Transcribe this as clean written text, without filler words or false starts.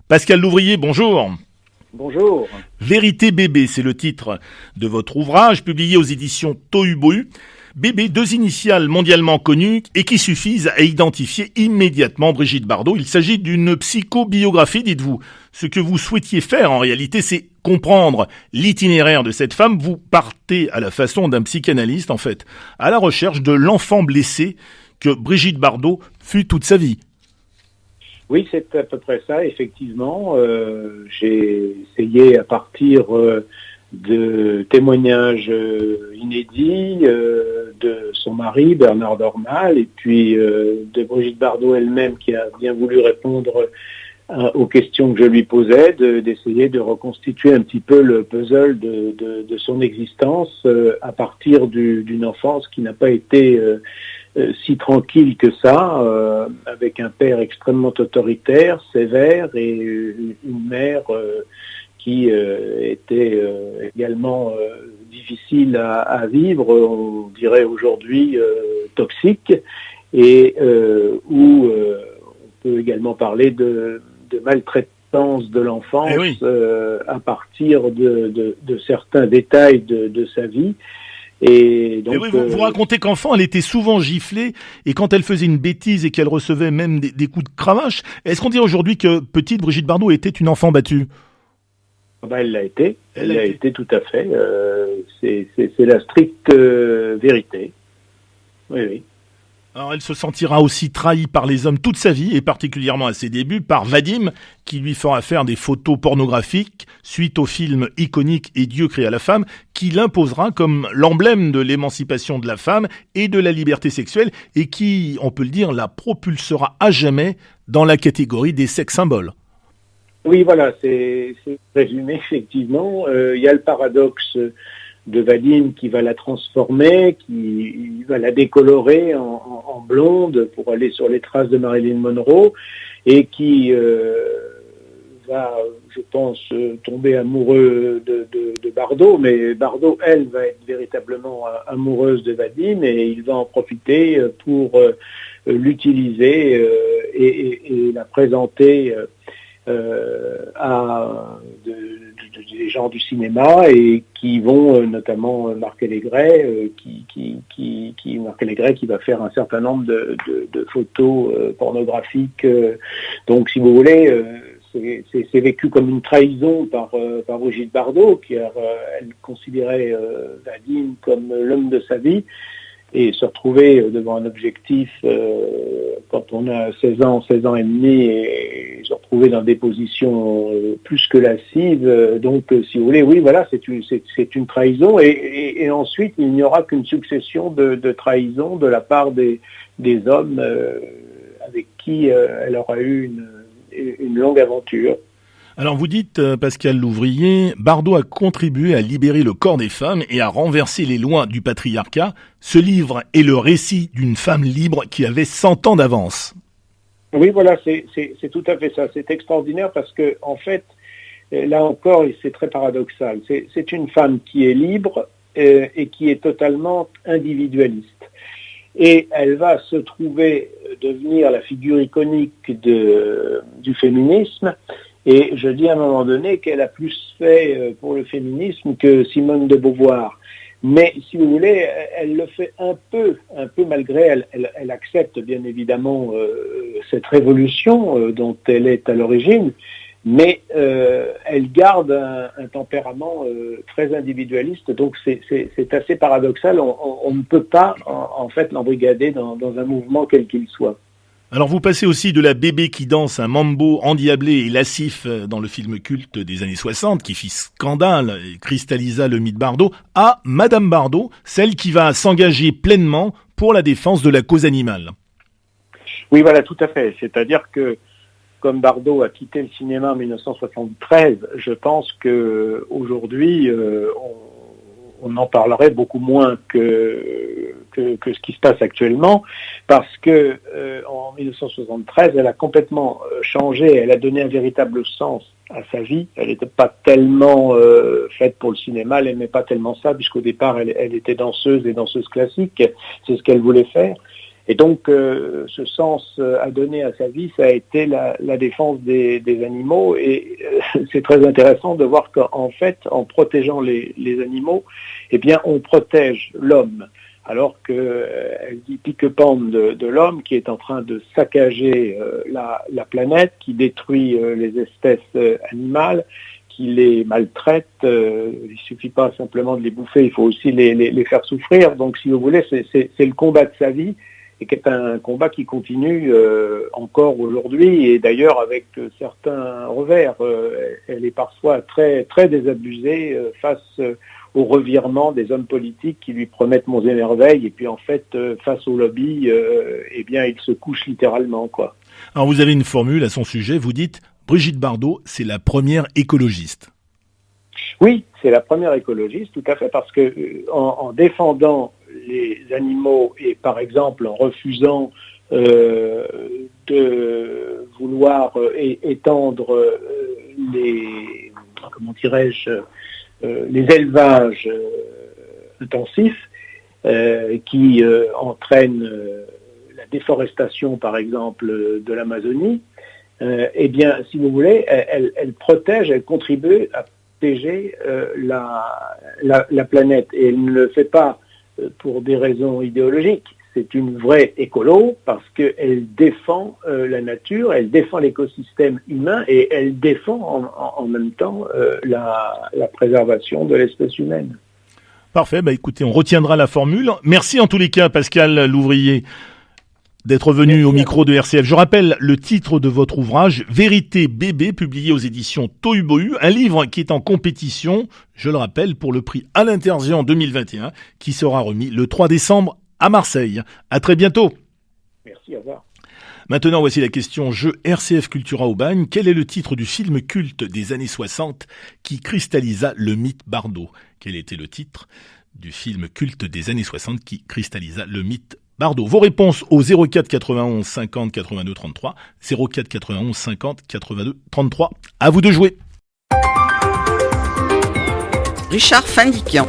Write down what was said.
Pascal Louvrier, bonjour. Bonjour. Vérité bébé, c'est le titre de votre ouvrage, publié aux éditions Tohubohu. Bébé, deux initiales mondialement connues et qui suffisent à identifier immédiatement Brigitte Bardot. Il s'agit d'une psychobiographie, dites-vous. Ce que vous souhaitiez faire, en réalité, c'est comprendre l'itinéraire de cette femme. Vous partez à la façon d'un psychanalyste, en fait, à la recherche de l'enfant blessé que Brigitte Bardot fut toute sa vie. Oui, c'est à peu près ça, effectivement. J'ai essayé à partir de témoignages inédits de son mari, Bernard Dormal, et puis de Brigitte Bardot elle-même qui a bien voulu répondre aux questions que je lui posais, d'essayer de reconstituer un petit peu le puzzle de son existence à partir d'une enfance qui n'a pas été si tranquille que ça, avec un père extrêmement autoritaire, sévère, et une mère qui était également difficile à vivre, on dirait aujourd'hui toxique, et où on peut également parler de maltraitance de l'enfance oui. à partir de certains détails de sa vie. Et donc, oui, vous racontez qu'enfant, elle était souvent giflée, et quand elle faisait une bêtise et qu'elle recevait même des coups de cravache, est-ce qu'on dit aujourd'hui que petite Brigitte Bardot était une enfant battue ? Elle l'a été. Elle l'a été tout à fait. C'est la stricte vérité. Oui, oui. Alors elle se sentira aussi trahie par les hommes toute sa vie, et particulièrement à ses débuts, par Vadim, qui lui fera faire des photos pornographiques suite au film iconique Et Dieu créa la femme, qui l'imposera comme l'emblème de l'émancipation de la femme et de la liberté sexuelle, et qui, on peut le dire, la propulsera à jamais dans la catégorie des sex-symboles. Oui, voilà, c'est résumé, effectivement. Il y a le paradoxe de Vadim qui va la transformer, qui va la décolorer en blonde pour aller sur les traces de Marilyn Monroe, et qui va, je pense, tomber amoureux de Bardot, mais Bardot, elle, va être véritablement amoureuse de Vadim, et il va en profiter pour l'utiliser et la présenter à des gens du cinéma, et qui vont notamment Marc Allégret, Marc Allégret qui va faire un certain nombre de photos pornographiques. Donc, si vous voulez, c'est vécu comme une trahison par Brigitte Bardot, car elle considérait Vadim comme l'homme de sa vie. Et se retrouver devant un objectif quand on a 16 ans et demi, et se retrouver dans des positions plus que lascives. Donc, si vous voulez, oui, voilà, c'est une trahison. Et ensuite, il n'y aura qu'une succession de trahisons de la part des hommes avec qui elle aura eu une longue aventure. Alors vous dites, Pascal Louvrier, Bardot a contribué à libérer le corps des femmes et à renverser les lois du patriarcat. Ce livre est le récit d'une femme libre qui avait 100 ans d'avance. Oui, voilà, c'est tout à fait ça. C'est extraordinaire parce que, en fait, là encore, c'est très paradoxal. C'est une femme qui est libre et qui est totalement individualiste. Et elle va se trouver devenir la figure iconique du féminisme. Et je dis à un moment donné qu'elle a plus fait pour le féminisme que Simone de Beauvoir. Mais si vous voulez, elle le fait un peu malgré elle. Elle accepte bien évidemment cette révolution dont elle est à l'origine, mais elle garde un tempérament très individualiste. Donc c'est assez paradoxal. On ne peut pas en fait l'embrigader dans un mouvement quel qu'il soit. Alors vous passez aussi de la bébé qui danse un mambo endiablé et lascif dans le film culte des années 60 qui fit scandale et cristallisa le mythe Bardot, à Madame Bardot, celle qui va s'engager pleinement pour la défense de la cause animale. Oui, voilà, tout à fait. C'est-à-dire que comme Bardot a quitté le cinéma en 1973, je pense qu'aujourd'hui, on en parlerait beaucoup moins que ce qui se passe actuellement, parce que en 1973, elle a complètement changé, elle a donné un véritable sens à sa vie. Elle n'était pas tellement faite pour le cinéma, elle n'aimait pas tellement ça, puisqu'au départ, elle était danseuse et danseuse classique, c'est ce qu'elle voulait faire. Et donc, ce sens à donner à sa vie, ça a été la défense des animaux. Et c'est très intéressant de voir qu'en fait, en protégeant les animaux, eh bien, on protège l'homme. Alors qu'elle dit pique-pente de l'homme qui est en train de saccager la planète, qui détruit les espèces animales, qui les maltraite. Il suffit pas simplement de les bouffer, il faut aussi les faire souffrir. Donc, si vous voulez, c'est le combat de sa vie, et qui est un combat qui continue encore aujourd'hui, et d'ailleurs avec certains revers. Elle est parfois très, très désabusée face au revirement des hommes politiques qui lui promettent monts et merveilles, et puis en fait, face au lobby, eh bien, il se couche littéralement, quoi. Alors vous avez une formule à son sujet, vous dites « Brigitte Bardot, c'est la première écologiste ». Oui, c'est la première écologiste, tout à fait, parce que en défendant les animaux et par exemple en refusant de vouloir étendre les, comment dirais-je, les élevages intensifs qui entraînent la déforestation, par exemple, de l'Amazonie, eh bien, si vous voulez, elle protège, elle contribue à protéger la planète. Et elle ne le fait pas pour des raisons idéologiques. C'est une vraie écolo parce qu'elle défend la nature, elle défend l'écosystème humain et elle défend en même temps la préservation de l'espèce humaine. Parfait, écoutez, on retiendra la formule. Merci en tous les cas, Pascal Louvrier, d'être venu au micro de RCF. Je rappelle le titre de votre ouvrage, Vérité bébé, publié aux éditions Tohu-Bohu, un livre qui est en compétition, je le rappelle, pour le prix Alain Terzian 2021, qui sera remis le 3 décembre à Marseille. À très bientôt. Merci, au revoir. Maintenant, voici la question jeu RCF Cultura au Bagne. Quel est le titre du film culte des années 60 qui cristallisa le mythe Bardot? Quel était le titre du film culte des années 60 qui cristallisa le mythe Bardot? Vos réponses au 04 91 50 82 33, 04 91 50 82 33. À vous de jouer. Richard Findiquian.